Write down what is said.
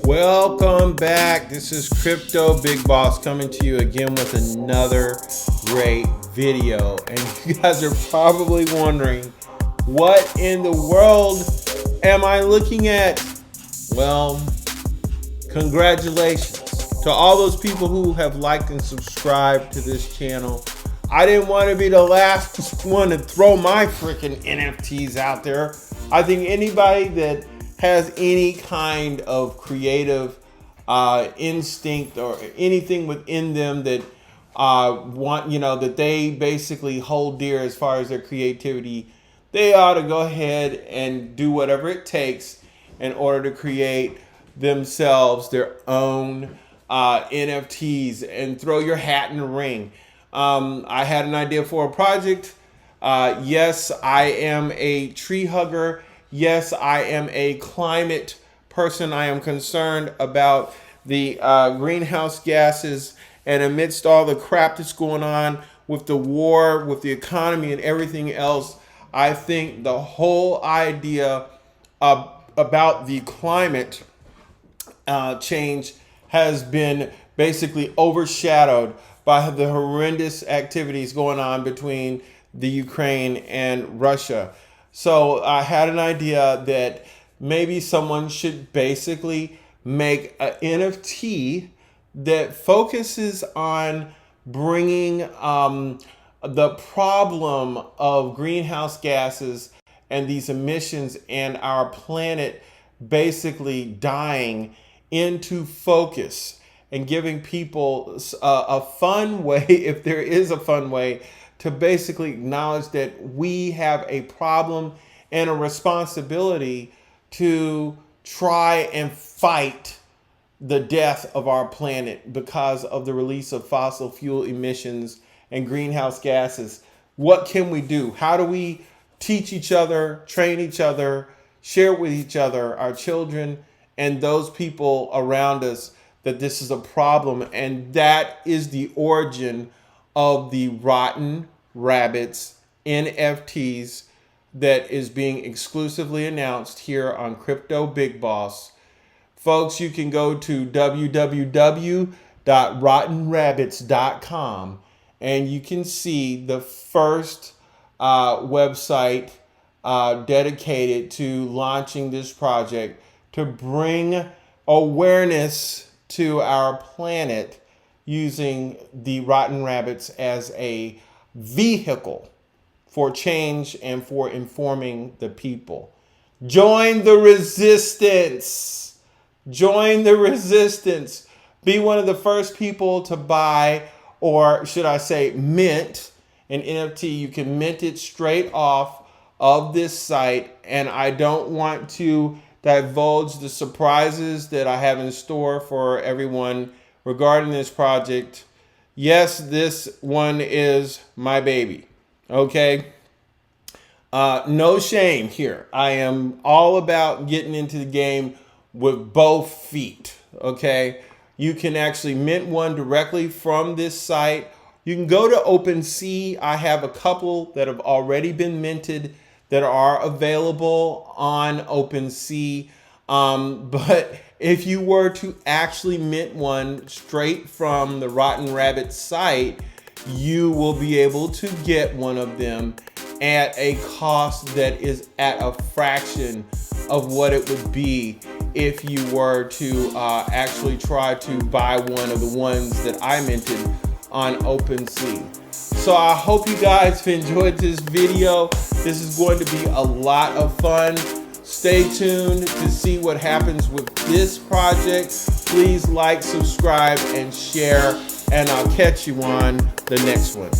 Welcome back. This is Crypto Big Boss coming to you again with another great video. And you guys are probably wondering, what in the world am I looking at? Well, congratulations to all those people who have liked and subscribed to this channel. I didn't want to be the last one to throw my freaking NFTs out there. I think anybody that has any kind of creative instinct or anything within them that that they basically hold dear as far as their creativity, they ought to go ahead and do whatever it takes in order to create themselves their own NFTs and throw your hat in the ring. I had an idea for a project. Yes, I am a tree hugger. Yes, I am a climate person. I am concerned about the greenhouse gases, and amidst all the crap that's going on with the war, with the economy and everything else, I think the whole idea about the climate change has been basically overshadowed by the horrendous activities going on between the Ukraine and Russia. So I had an idea that maybe someone should basically make an NFT that focuses on bringing the problem of greenhouse gases and these emissions and our planet basically dying into focus, and giving people a fun way, if there is a fun way, to basically acknowledge that we have a problem and a responsibility to try and fight the death of our planet because of the release of fossil fuel emissions and greenhouse gases. What can we do? How do we teach each other, train each other, share with each other, our children, and those people around us, that this is a problem? And that is the origin of the Rotten Rabbits NFTs that is being exclusively announced here on Crypto Big Boss. Folks, you can go to www.rottenrabbits.com and you can see the first website dedicated to launching this project to bring awareness to our planet using the Rotten Rabbits as a vehicle for change and for informing the people. Join the resistance. Join the resistance. Be one of the first people to buy, or should I say mint, an NFT. You can mint it straight off of this site, and I don't want to divulge the surprises that I have in store for everyone regarding this project. Yes, this one is my baby. Okay? No shame here. I am all about getting into the game with both feet. Okay? You can actually mint one directly from this site. You can go to OpenSea. I have a couple that have already been minted that are available on OpenSea. But if you were to actually mint one straight from the Rotten Rabbit site, you will be able to get one of them at a cost that is at a fraction of what it would be if you were to actually try to buy one of the ones that I minted on OpenSea. So I hope you guys have enjoyed this video. This is going to be a lot of fun. Stay tuned to see what happens with this project. Please like, subscribe, and share, and I'll catch you on the next one.